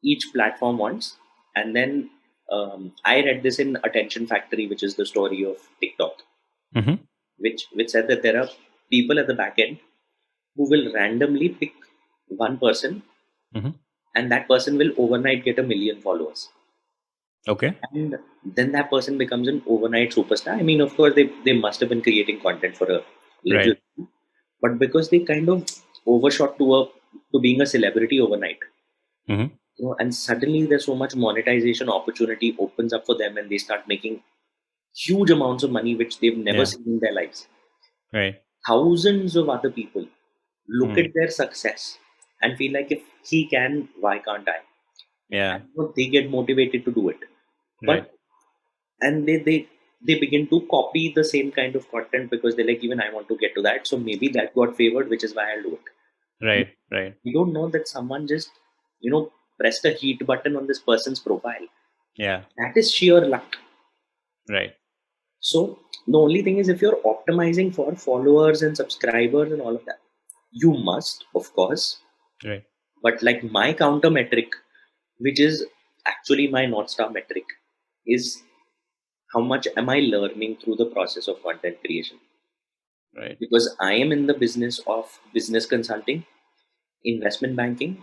each platform wants, and then I read this in Attention Factory, which is the story of TikTok, Mm-hmm. which said that there are people at the back end who will randomly pick one person, Mm-hmm. and that person will overnight get 1 million followers. Okay. And then that person becomes an overnight superstar. I mean, of course, they must have been creating content for a little, Right. but because they kind of overshot to being a celebrity overnight, Mm-hmm. and suddenly there's so much monetization opportunity opens up for them, and they start making huge amounts of money which they've never Yeah. seen in their lives. Right. Thousands of other people look Mm. at their success and feel like, if he can, why can't I? Yeah. And they get motivated to do it. Right. But and they begin to copy the same kind of content because they're like, even I want to get to that, so maybe that got favored, which is why I'll do it. Right. Right. You don't know that someone just pressed a heat button on this person's profile. Yeah. That is sheer luck. Right. So the only thing is, if you're optimizing for followers and subscribers and all of that, you must, of course. Right. But like my counter metric, which is actually my North Star metric, is how much am I learning through the process of content creation? Right. Because I am in the business of business consulting, investment banking.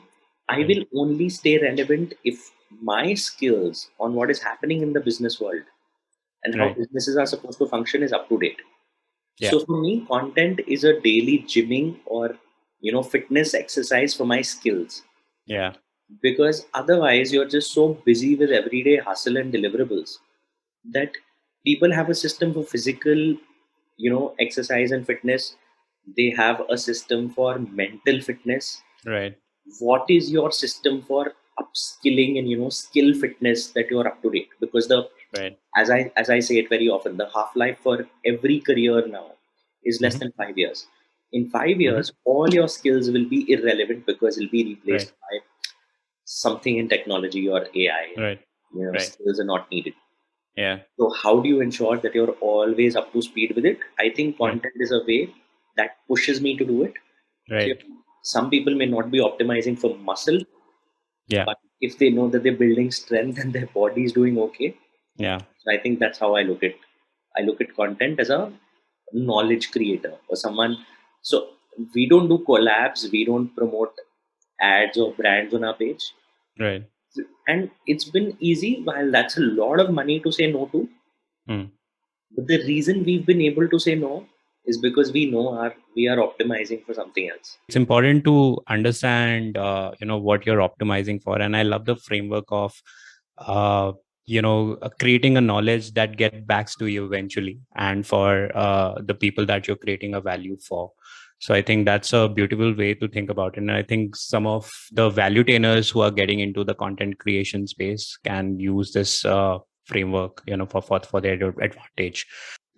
I Mm. will only stay relevant if my skills on what is happening in the business world and how Right. businesses are supposed to function is up to date. Yeah. So for me, content is a daily gymming or fitness exercise for my skills, Yeah. because otherwise you're just so busy with everyday hustle and deliverables that people have a system for physical exercise and fitness. They have a system for mental fitness. Right. What is your system for upskilling and skill fitness, that you're up to date? Because the Right. as I say it very often, the half life for every career now is less Mm-hmm. than 5 years. In 5 years, Mm-hmm. all your skills will be irrelevant because it'll be Right. replaced by something in technology or AI. Right. Right. Skills are not needed. Yeah. So how do you ensure that you're always up to speed with it? I think Right. content is a way that pushes me to do it. So Right. some people may not be optimizing for muscle, Yeah. but if they know that they're building strength and their body is doing okay, Yeah. so I think that's how I look at. I look at content as a knowledge creator or someone. So we don't do collabs, we don't promote ads or brands on our page, Right. and it's been easy. While that's a lot of money to say no to, Mm. but the reason we've been able to say no is because we are optimizing for something else. It's important to understand, what you're optimizing for, and I love the framework of, uh, creating a knowledge that get backs to you eventually, and for the people that you're creating a value for. So I think that's a beautiful way to think about it. And I think some of the value-tainers who are getting into the content creation space can use this framework, for their advantage.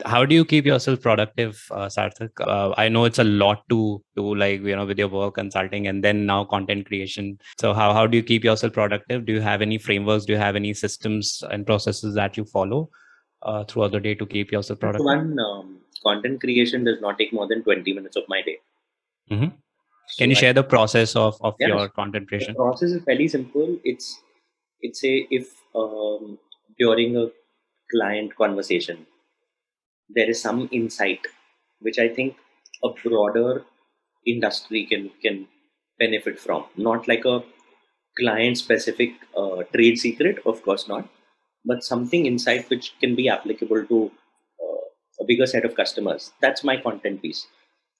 How do you keep yourself productive, Sarthak? I know it's a lot to do, like, with your work consulting and then now content creation. So how do you keep yourself productive? Do you have any frameworks? Do you have any systems and processes that you follow throughout the day to keep yourself So productive? one, content creation does not take more than 20 minutes of my day. Hmm. Can So you share the process of yes, your content the creation? process is fairly simple. It's a if during a client conversation there is some insight which I think a broader industry can benefit from. Not like a client specific trade secret, of course not, but something insight which can be applicable to a bigger set of customers. That's my content piece.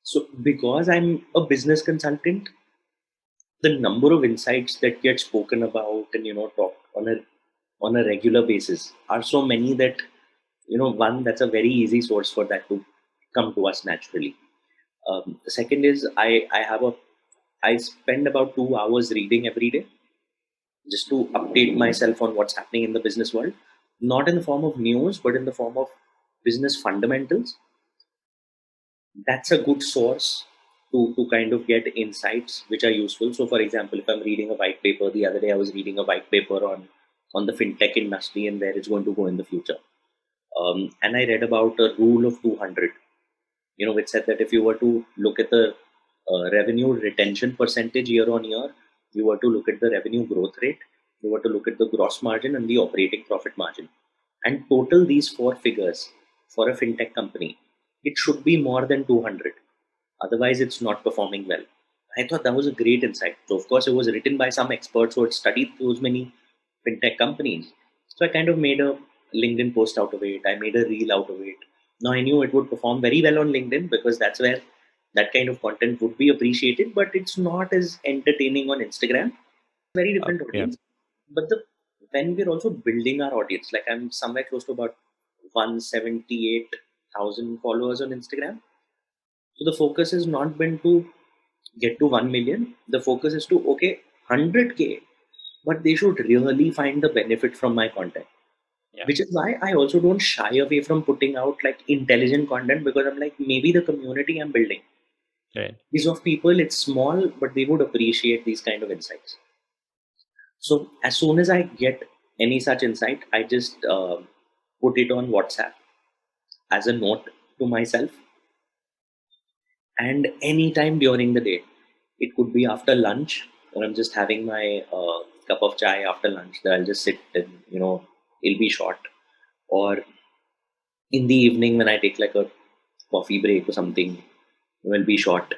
So because I'm a business consultant, the number of insights that get spoken about and talked on a regular basis are so many that one, that's a very easy source for that to come to us naturally. The second is I spend about 2 hours reading every day just to update myself on what's happening in the business world, not in the form of news but in the form of business fundamentals. That's a good source to kind of get insights which are useful. So for example, if I'm reading a white paper, the other day I was reading a white paper on the fintech industry and where it's going to go in the future. And I read about a rule of 200, which said that if you were to look at the revenue retention percentage year on year, you were to look at the revenue growth rate, you were to look at the gross margin and the operating profit margin, and total these four figures for a fintech company, it should be more than 200. Otherwise, it's not performing well. I thought that was a great insight. So, of course, it was written by some experts who had studied those many fintech companies. So I kind of made a LinkedIn post out of it. I made a reel out of it. Now I knew it would perform very well on LinkedIn because that's where that kind of content would be appreciated, but it's not as entertaining on Instagram. Very different Yeah. audience. But when we're also building our audience, like I'm somewhere close to about 178,000 followers on Instagram. So the focus has not been to get to 1 million. The focus is to, okay, 100K, but they should really find the benefit from my content. Yeah. Which is why I also don't shy away from putting out like intelligent content, because I'm like, maybe the community I'm building Right. is of people, it's small, but they would appreciate these kind of insights. So as soon as I get any such insight, I just put it on WhatsApp as a note to myself, and anytime during the day. It could be after lunch, when I'm just having my cup of chai after lunch, that I'll just sit and, it'll be short. Or in the evening when I take like a coffee break or something, it will be short.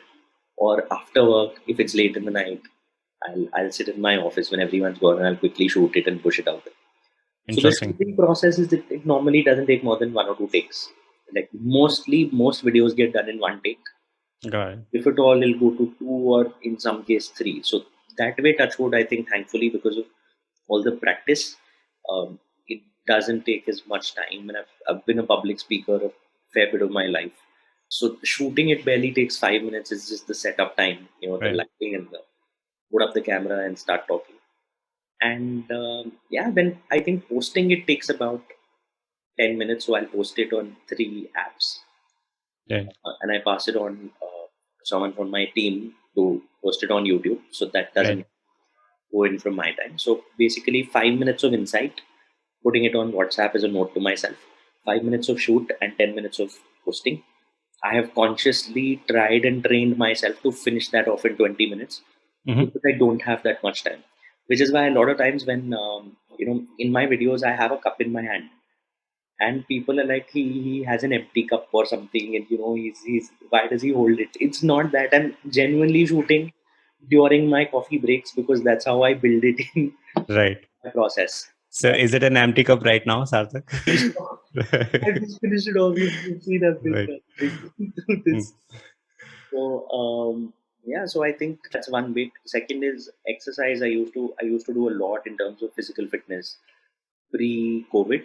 Or after work, if it's late in the night, I'll sit in my office when everyone's gone and I'll quickly shoot it and push it out. So the Interesting. shooting process is that it normally doesn't take more than 1 or 2 takes. Like mostly, most videos get done in 1 take. Got it. If at all, it'll go to 2 or in some case 3. So that way, touchwood, I think, thankfully, because of all the practice, it doesn't take as much time. And I've been a public speaker a fair bit of my life. So shooting it barely takes 5 minutes. It's just the setup time, the Right. lighting and the put up the camera and start talking. And yeah, then I think posting it takes about 10 minutes. So I'll post it on 3 apps, Right. and I pass it on someone from my team to post it on YouTube. So that Right. doesn't go in from my time. So basically, 5 minutes of insight, putting it on WhatsApp as a note to myself, 5 minutes of shoot, and 10 minutes of posting. I have consciously tried and trained myself to finish that off in 20 minutes Mm-hmm. because I don't have that much time. Which is why a lot of times when, in my videos, I have a cup in my hand and people are like, he has an empty cup or something, and he's why does he hold it? It's not that. I'm genuinely shooting during my coffee breaks because that's how I build it in Right. my process. So is it an empty cup right now, Sarthak? I just finished it off. You've seen I've been Right. through Mm. this. So yeah, so I think that's one bit. Second is exercise. I used to do a lot in terms of physical fitness pre-COVID.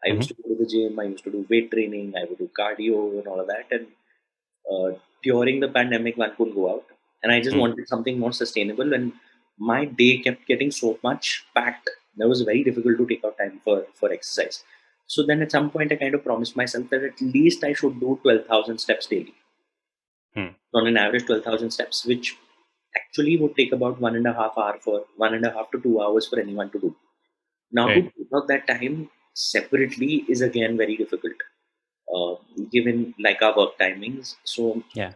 I used Mhm. to go to the gym. I used to do weight training. I would do cardio and all of that. And during the pandemic, one couldn't go out, and I just Mm. wanted something more sustainable. And my day kept getting so much packed that it was very difficult to take out time for exercise. So then, at some point, I kind of promised myself that at least I should do 12,000 steps daily. Mm. On an average, 12,000 steps, which actually would take about 1.5 hour for 1.5 to 2 hours for anyone to do. Now, to Right. take out that time separately is again very difficult, uh, given like our work timings. So Yeah.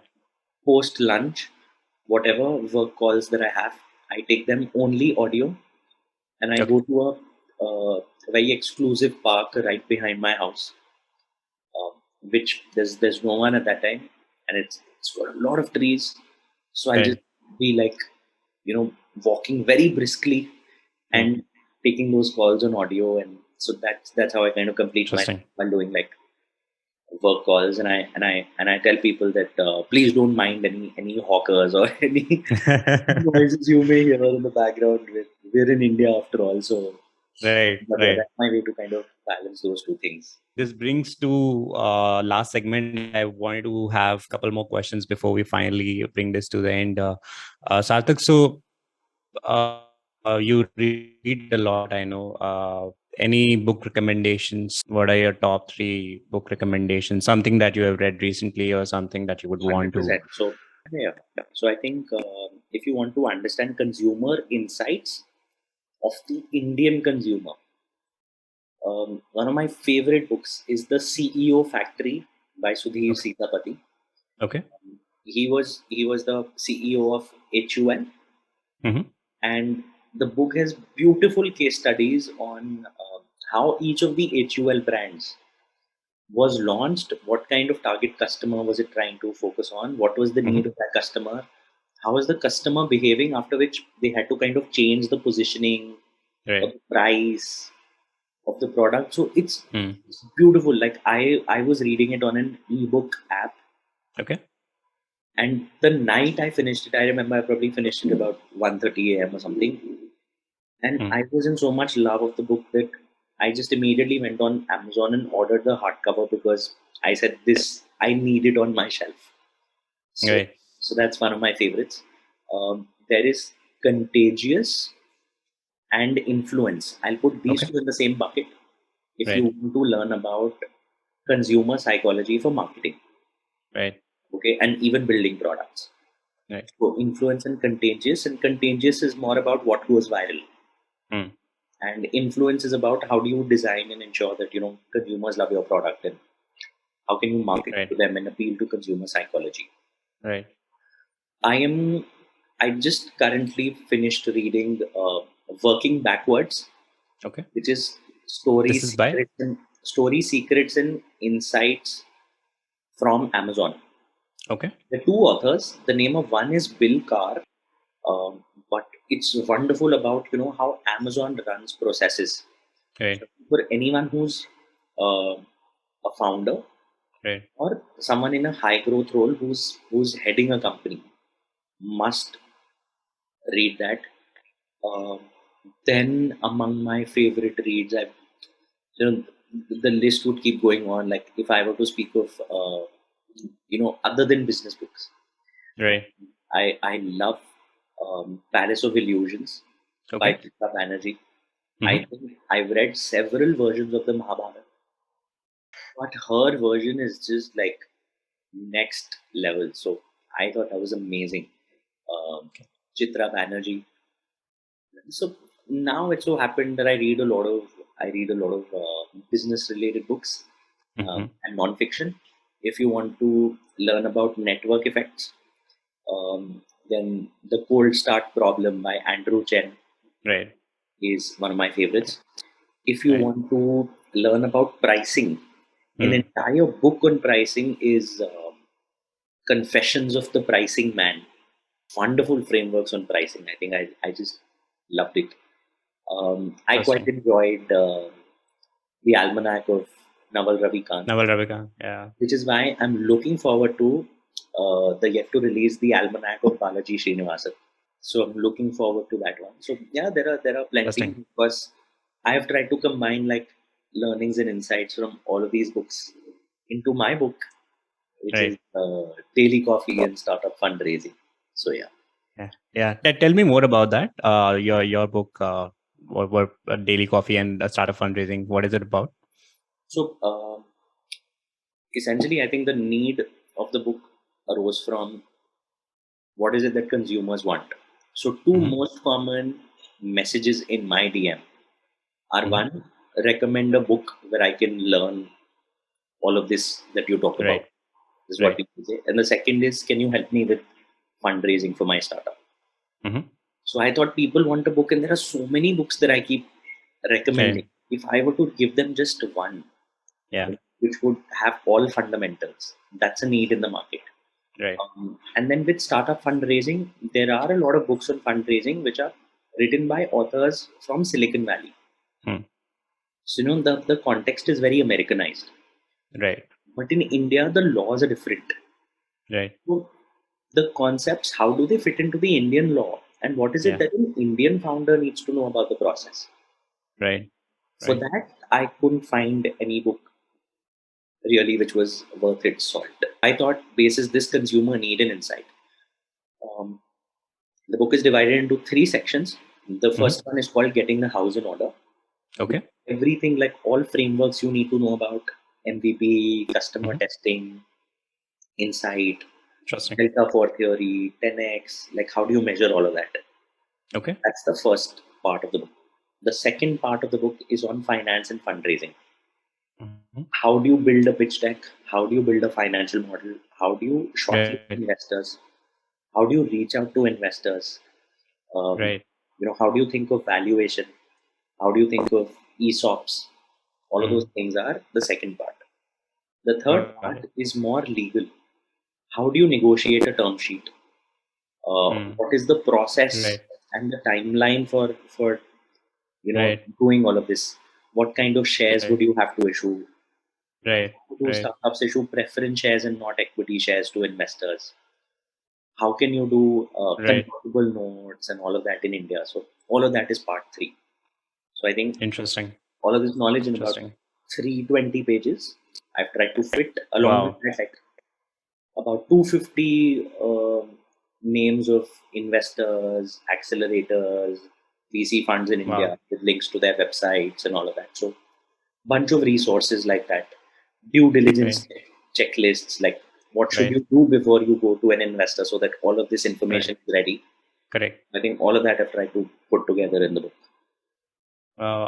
post lunch, whatever work calls that I have, I take them only audio, and I Okay. go to a very exclusive park right behind my house, which there's no one at that time, and it's got a lot of trees. So I'll just Right. be like, walking very briskly Mm. and taking those calls on audio, and so that's how I kind of complete my Interesting. while doing like work calls. And I tell people that please don't mind any hawkers or any noises you may hear in the background. We're in India after all, so Right. but yeah, Right. that's my way to kind of balance those two things. This brings to last segment. I wanted to have a couple more questions before we finally bring this to the end. Sarthak, so you read a lot, I know. Any book recommendations? What are your top 3 book recommendations? Something that you have read recently or something that you would want to? 100%. So yeah, yeah. So I think if you want to understand consumer insights of the Indian consumer, one of my favorite books is The CEO Factory by Sudhir Okay. Sitapati. Okay. He was the CEO of HUL, Mm-hmm. and the book has beautiful case studies on how each of the HUL brands was launched, what kind of target customer was it trying to focus on, what was the need Mm-hmm. of that customer, how was the customer behaving, after which they had to kind of change the positioning or Right. the price of the product. So it's Hmm. beautiful. Like I was reading it on an ebook app, Okay. and the night I finished it, I remember I probably finished it about 1:30 a.m. or something, and Hmm. I was in so much love of the book that I just immediately went on Amazon and ordered the hardcover because I said this I need it on my shelf. So Right. so that's one of my favorites. There is Contagious and Influence. I'll put these Okay. two in the same bucket if you Right. want to learn about consumer psychology for marketing, Right. okay, and even building products. Right. So Influence and Contagious is more about what goes viral, Hmm. and Influence is about how do you design and ensure that consumers love your product, and how can you market Right. to them and appeal to consumer psychology. Right. I am I just currently finished reading Working Backwards, Okay. which is story This is by. secrets and insights from Amazon. Okay. The two authors, the name of one is Bill Carr, but it's wonderful about how Amazon runs processes. Right. For anyone who's a founder Right. or someone in a high growth role who's heading a company, must read that. Um, then among my favorite reads, you know the list would keep going on. Like if I were to speak of other than business books, Right. I love Palace of Illusions by Okay. Chitra Banerjee. I Mm-hmm. think I've read several versions of the Mahabharata, but her version is just like next level. So I thought that was amazing. Um, Chitra Banerjee. So now it so happened that I read a lot of business related books Mm-hmm. and non-fiction. If you want to learn about network effects, then The Cold Start Problem by Andrew Chen Right. is one of my favorites. If you Right. want to learn about pricing, an Hmm. entire book on pricing is Confessions of the Pricing Man. Wonderful frameworks on pricing. I think I just loved it. I quite Interesting. enjoyed the Almanac of Naval Ravikant, Naval Ravikant. Yeah. which is why I'm looking forward to the yet to release the Almanac of Balaji Srinivasan. So I'm looking forward to that one. So yeah, there are plenty Interesting. because I have tried to combine like learnings and insights from all of these books into my book, which is Right. Daily Coffee and Startup Fundraising. So yeah. Yeah. Yeah. Tell me more about that. Your book. What Daily Coffee and Startup Fundraising. What is it about? So essentially, I think the need of the book arose from what is it that consumers want. So two Mm-hmm. most common messages in my DM are Mm-hmm. one, recommend a book where I can learn all of this that you talk about. Right. This is what Right. people say. And the second is, can you help me with fundraising for my startup? Mm-hmm. So I thought people want a book, and there are so many books that I keep recommending. Right. If I were to give them just one, Yeah. which would have all fundamentals, that's a need in the market. Right. And then with startup fundraising, there are a lot of books on fundraising which are written by authors from Silicon Valley. Hmm. So the context is very Americanized, Right. but in India the laws are different. Right. So the concepts, how do they fit into the Indian law, and what is it Yeah. that an Indian founder needs to know about the process? Right. For Right. that, I couldn't find any book really which was worth its salt. I thought, basis this consumer need and insight. Um, the book is divided into three sections. The Mm-hmm. first one is called Getting the House in Order. With Okay. everything, like all frameworks you need to know about MVP, customer Mm-hmm. testing, insight, Interesting. Delta 4 theory, 10x, like how do you measure all of that? Okay. That's the first part of the book. The second part of the book is on finance and fundraising. Mm-hmm. How do you build a pitch deck? How do you build a financial model? How do you shortlist Right. investors? How do you reach out to investors? Um, Right. how do you think of valuation? How do you think of ESOPs? All of those Mm. things are the second part. The third Got part it. is more legal. How do you negotiate a term sheet? Mm. What is the process Right. and the timeline for Right. doing all of this? What kind of shares Right. would you have to issue? Right. Do Right. startups issue preference shares and not equity shares to investors? How can you do Right. convertible notes and all of that in India? So all of that is part three. So I think Interesting. all of this knowledge in about Interesting. 320 pages, I've tried to fit along with Wow. that like about 250 names of investors, accelerators, VC funds in Wow. India with links to their websites and all of that. So bunch of resources like that, due Right. diligence checklists, like what should Right. you do before you go to an investor so that all of this information Correct. is ready. Correct. I think all of that I've tried to put together in the book.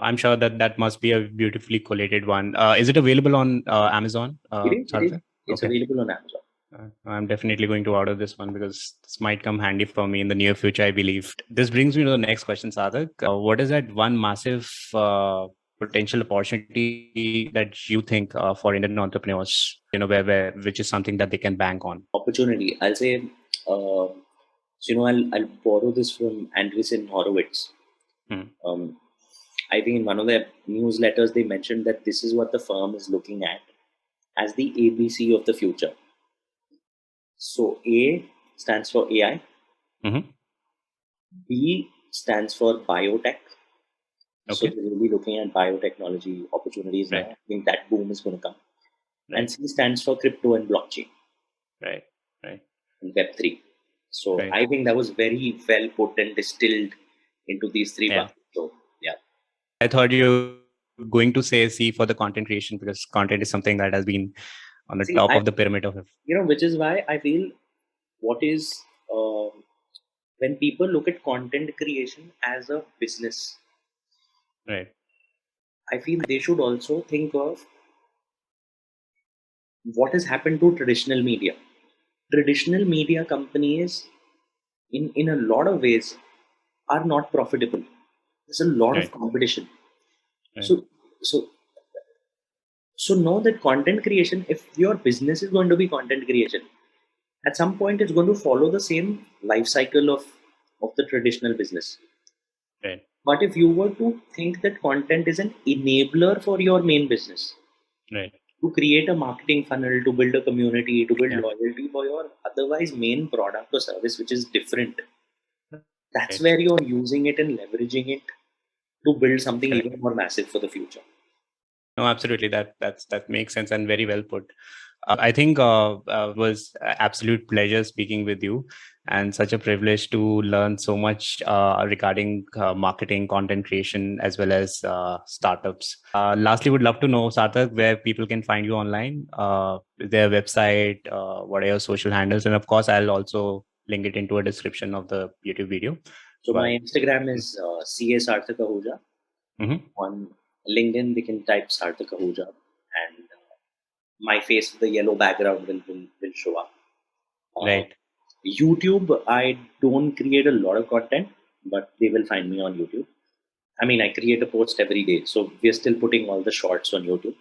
I'm sure that that must be a beautifully collated one. Is it available on Amazon, It is. It is. Sarthak? It's Okay. available on Amazon. I'm definitely going to order this one because this might come handy for me in the near future, I believe. This brings me to the next question, Sarthak. What is that one massive potential opportunity that you think for Indian entrepreneurs, where which is something that they can bank on? Opportunity. I'll say, I'll borrow this from Andreessen Horowitz. Hmm. Um, I think in one of their newsletters, they mentioned that this is what the firm is looking at as the ABC of the future. So A stands for AI, Mm-hmm. B stands for biotech. So Okay. they're really looking at biotechnology opportunities now. Right. I think that boom is going to come. And Right. C stands for crypto and blockchain Right. Right. and Web3. So Right. I think that was very well put and distilled into these three Yeah. buckets. So yeah. I thought you were going to say C for the content creation because content is something that has been on the See, top of the pyramid of it. which is why I feel what is um when people look at content creation as a business, Right. I feel they should also think of what has happened to traditional media. Traditional media companies, in a lot of ways, are not profitable. There's a lot of Right. competition. Right. So, so, so know that content creation, if your business is going to be content creation, at some point it's going to follow the same life cycle of the traditional business. Right. But if you were to think that content is an enabler for your main business, Right. to create a marketing funnel, to build a community, to build Yeah. loyalty for your otherwise main product or service, which is different, that's Right. where you're using it and leveraging it to build something Correct. even more massive for the future. No, absolutely. That makes sense and very well put. I think was a absolute pleasure speaking with you, and such a privilege to learn so much regarding marketing, content creation, as well as startups. Lastly, would love to know, Sarthak, where people can find you online, their website, what are your social handles, and of course, I'll also link it into a description of the YouTube video. So my But Instagram is CA Sarthak Ahuja. Mhm. On LinkedIn, they can type Sarthak Ahuja, and my face with the yellow background will show up. Uh, Right. YouTube, I don't create a lot of content, but they will find me on YouTube. I mean, I create a post every day, so we're still putting all the shorts on YouTube.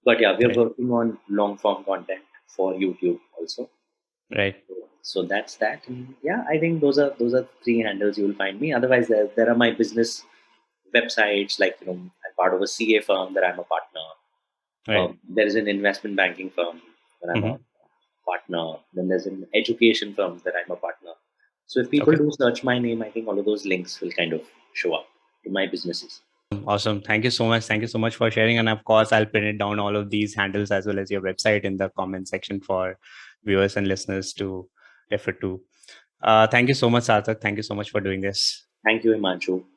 But yeah, we're Right. working on long form content for YouTube also. Right. So that's that. And yeah, I think those are three handles you will find me. Otherwise, there are my business websites, like I'm part of a CA firm that I'm a partner. Right. There is an investment banking firm that I'm a Mhm. partner. Then there's an education firm that I'm a partner. So if people Okay. do search my name, I think all of those links will kind of show up to my businesses. Awesome. Thank you so much. Thank you so much for sharing. And of course, I'll pin it down all of these handles as well as your website in the comment section for viewers and listeners to refer to. Thank you so much, Sarthak. Thank you so much for doing this. Thank you, Himanshu.